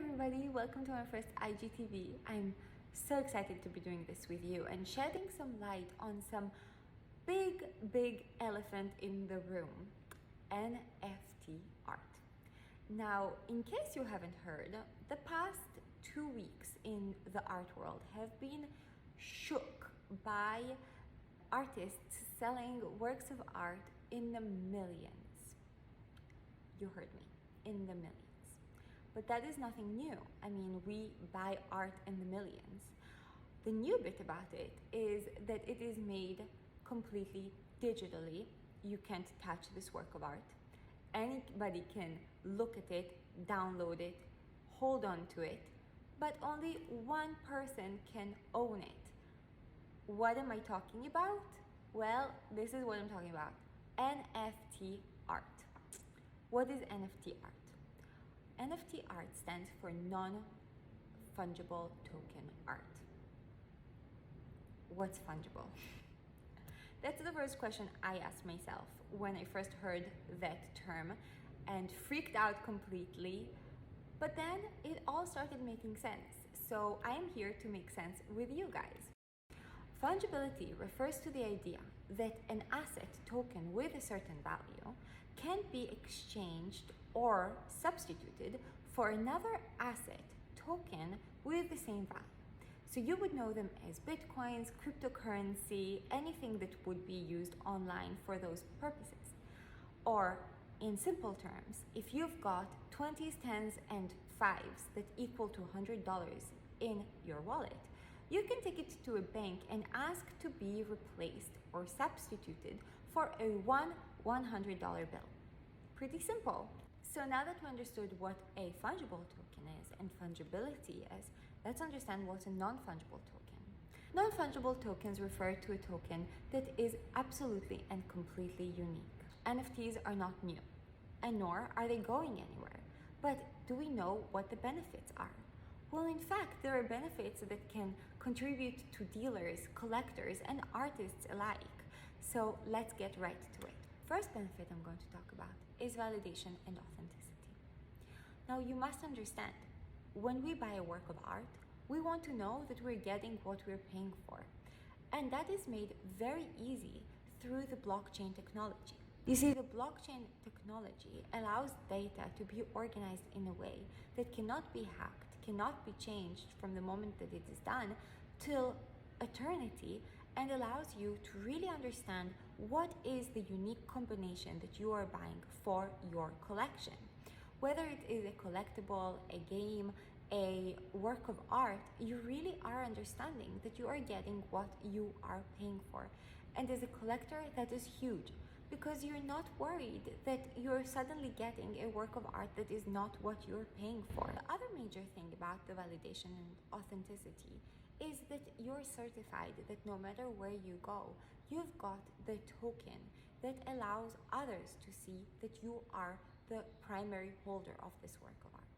everybody, welcome to my first IGTV. I'm so excited to be doing this with you and shedding some light on some big elephant in the room, NFT art. Now, in case you haven't heard, the past 2 weeks in the art world have been shook by artists selling works of art in the millions. You heard me, in the millions. But that is nothing new. I mean, we buy art in the millions. The new bit about it is that it is made completely digitally. You can't touch this work of art. Anybody can look at it, download it, hold on to it, but only one person can own it. What am I talking about? Well, this is what I'm talking about. NFT art. What is NFT art? NFT art stands for non-fungible token art. What's fungible? That's the first question I asked myself when I first heard that term and freaked out completely. But then it all started making sense. So I am here to make sense with you guys. Fungibility refers to the idea that an asset token with a certain value can be exchanged or substituted for another asset token with the same value. So you would know them as bitcoins, cryptocurrency, anything that would be used online for those purposes. Or in simple terms, if you've got 20s, 10s, and 5s that equal to $100 in your wallet, you can take it to a bank and ask to be replaced or substituted for a $100 bill. Pretty simple. So now that we understood what a fungible token is and fungibility is, let's understand what's a non-fungible token. Non-fungible tokens refer to a token that is absolutely and completely unique. NFTs are not new, and nor are they going anywhere. But do we know what the benefits are? Well, in fact, there are benefits that can contribute to dealers, collectors, and artists alike. So let's get right to it. First benefit I'm going to talk about is validation and authenticity. Now, you must understand, when we buy a work of art, we want to know that we're getting what we're paying for. And that is made very easy through the blockchain technology. You see, the blockchain technology allows data to be organized in a way that cannot be hacked, cannot be changed from the moment that it is done till eternity, and allows you to really understand what is the unique combination that you are buying for your collection. Whether it is a collectible, a game, a work of art, you really are understanding that you are getting what you are paying for. And as a collector, that is huge, because you're not worried that you're suddenly getting a work of art that is not what you're paying for. The other major thing about the validation and authenticity is that you're certified that no matter where you go, you've got the token that allows others to see that you are the primary holder of this work of art.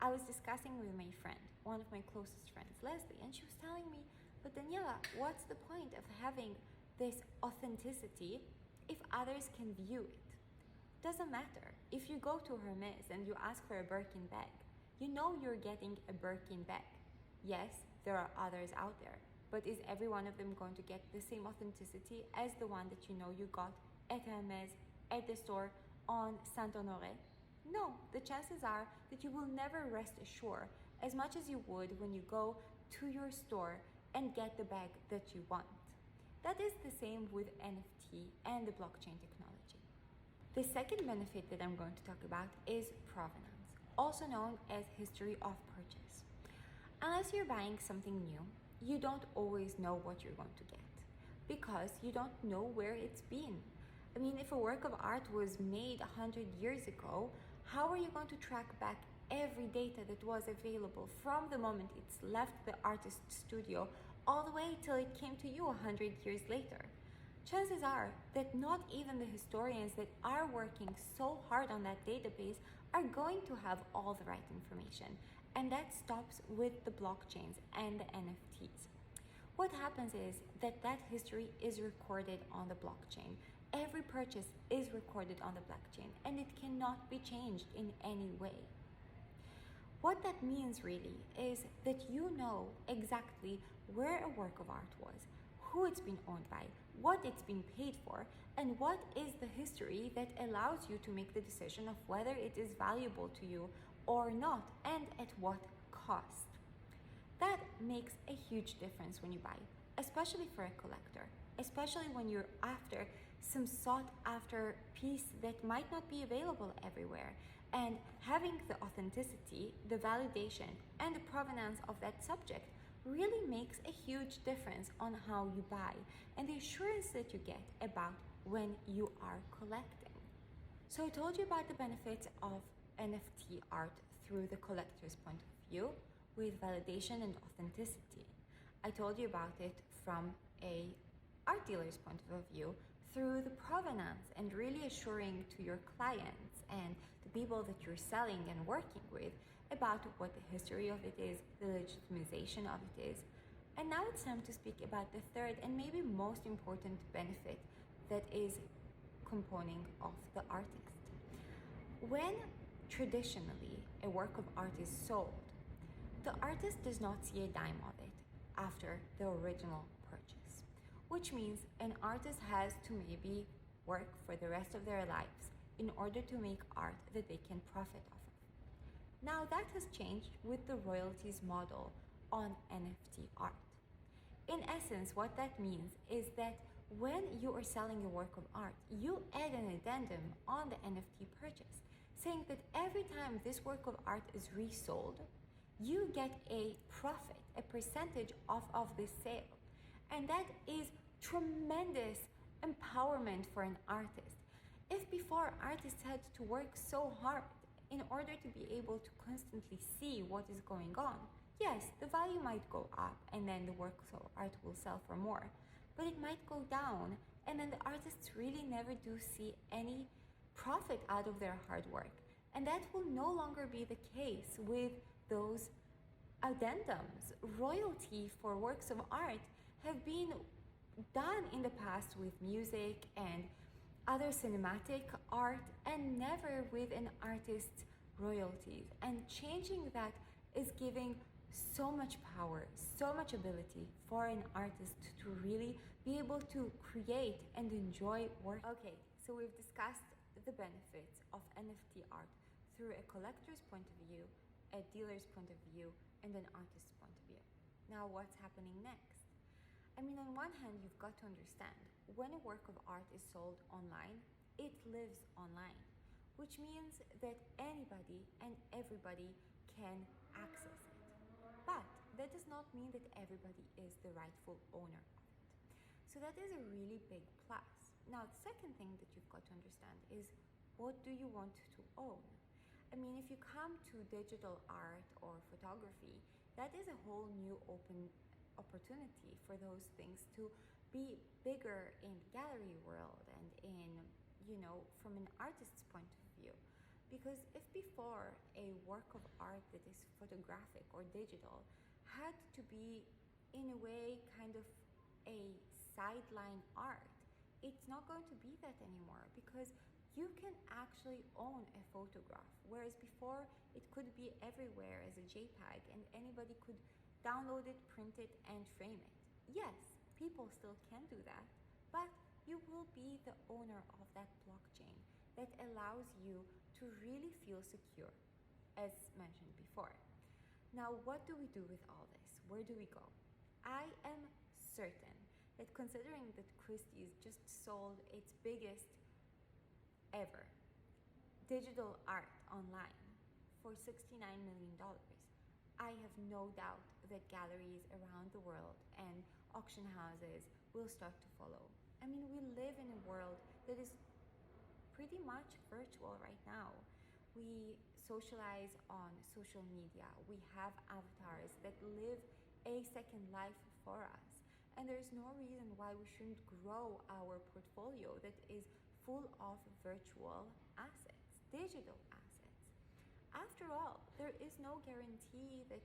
I was discussing with my friend, one of my closest friends, Leslie, and she was telling me, but Daniela, what's the point of having this authenticity if others can view it? Doesn't matter. If you go to Hermes and you ask for a Birkin bag, you know you're getting a Birkin bag. Yes, there are others out there, but is every one of them going to get the same authenticity as the one that you know you got at Hermes, at the store on Saint-Honoré? No, the chances are that you will never rest assured as much as you would when you go to your store and get the bag that you want. That is the same with NFT and the blockchain technology. The second benefit that I'm going to talk about is provenance, also known as history of purchase. Unless you're buying something new, you don't always know what you're going to get because you don't know where it's been. I mean, if a work of art was made 100 years ago, how are you going to track back every data that was available from the moment it's left the artist's studio all the way till it came to you 100 years later? Chances are that not even the historians that are working so hard on that database are going to have all the right information. And that stops with the blockchains and the NFTs. What happens is that history is recorded on the blockchain. Every purchase is recorded on the blockchain and it cannot be changed in any way. What that means really is that you know exactly where a work of art was, who it's been owned by, what it's been paid for, and what is the history that allows you to make the decision of whether it is valuable to you or not, and at what cost. That makes a huge difference when you buy, especially for a collector, especially when you're after some sought after piece that might not be available everywhere. And having the authenticity, the validation, and the provenance of that subject really makes a huge difference on how you buy and the assurance that you get about when you are collecting. So I told you about the benefits of NFT art through the collector's point of view with validation and authenticity. I told you about it from a art dealer's point of view through the provenance and really assuring to your clients and the people that you're selling and working with about what the history of it is, the legitimization of it is. And now it's time to speak about the third and maybe most important benefit that is component of the artist. When traditionally a work of art is sold, the artist does not see a dime of it after the original purchase, which means an artist has to maybe work for the rest of their lives in order to make art that they can profit off of. Now that has changed with the royalties model on NFT art. In essence, what that means is that when you are selling a work of art, you add an addendum on the NFT purchase, saying that every time this work of art is resold, you get a profit, a percentage off of this sale. And that is tremendous empowerment for an artist. If before artists had to work so hard in order to be able to constantly see what is going on, yes, the value might go up and then the work of art will sell for more, but it might go down and then the artists really never do see any profit out of their hard work. And that will no longer be the case with those addendums. Royalty for works of art have been done in the past with music and other cinematic art and never with an artist's royalties. And changing that is giving so much power, so much ability for an artist to really be able to create and enjoy work. Okay, so we've discussed the benefits of NFT art through a collector's point of view, a dealer's point of view, and an artist's point of view. Now what's happening next? I mean, on one hand, you've got to understand, when a work of art is sold online, it lives online, which means that anybody and everybody can access it. But that does not mean that everybody is the rightful owner of it. So that is a really big plus. Now, the second thing that you've got to understand is, what do you want to own? I mean, if you come to digital art or photography, that is a whole new open opportunity for those things to be bigger in the gallery world and in, from an artist's point of view. Because if before a work of art that is photographic or digital had to be in a way kind of a sideline art, it's not going to be that anymore, because you can actually own a photograph, whereas before it could be everywhere as a JPEG and anybody could download it, print it, and frame it. Yes, people still can do that, but you will be the owner of that blockchain that allows you to really feel secure, as mentioned before. Now, what do we do with all this? Where do we go? I am certain that considering that Christie's just sold its biggest ever digital art online for $69 million, I have no doubt that galleries around the world and auction houses will start to follow. I mean, we live in a world that is pretty much virtual right now. We socialize on social media. We have avatars that live a second life for us. And there's no reason why we shouldn't grow our portfolio that is full of virtual assets, digital assets. After all, there is no guarantee that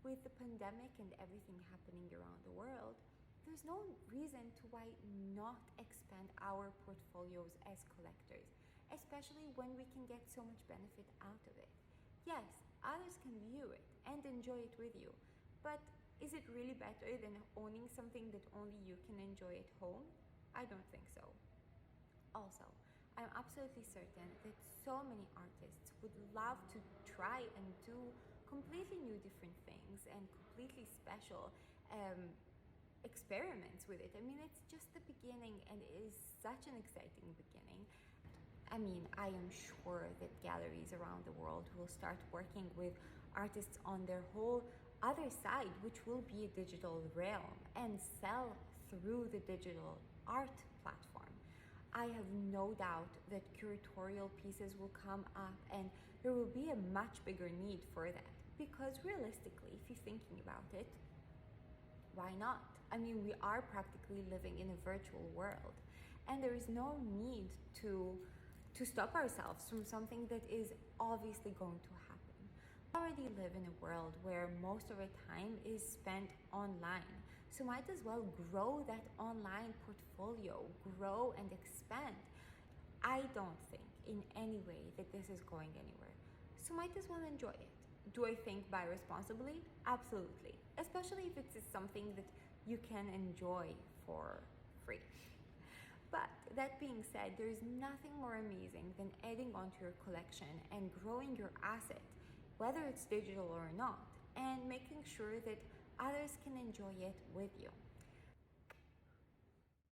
with the pandemic and everything happening around the world, there's no reason to why not expand our portfolios as collectors, especially when we can get so much benefit out of it. Yes, others can view it and enjoy it with you. But is it really better than owning something that only you can enjoy at home? I don't think so. Also, I'm absolutely certain that so many artists would love to try and do completely new different things and completely special experiments with it. I mean, it's just the beginning, and it is such an exciting beginning. I mean, I am sure that galleries around the world will start working with artists on their whole other side, which will be a digital realm, and sell through the digital art platform. I have no doubt that curatorial pieces will come up, and there will be a much bigger need for that. Because realistically, if you're thinking about it, why not? I mean, we are practically living in a virtual world, and there is no need to stop ourselves from something that is obviously going to happen. We already live in a world where most of our time is spent online, so might as well grow that online portfolio, grow and expand. I don't think in any way that this is going anywhere, so might as well enjoy it. Do I think buy responsibly? Absolutely, especially if it's something that you can enjoy for free. But that being said, there is nothing more amazing than adding onto your collection and growing your asset, whether it's digital or not, and making sure that others can enjoy it with you.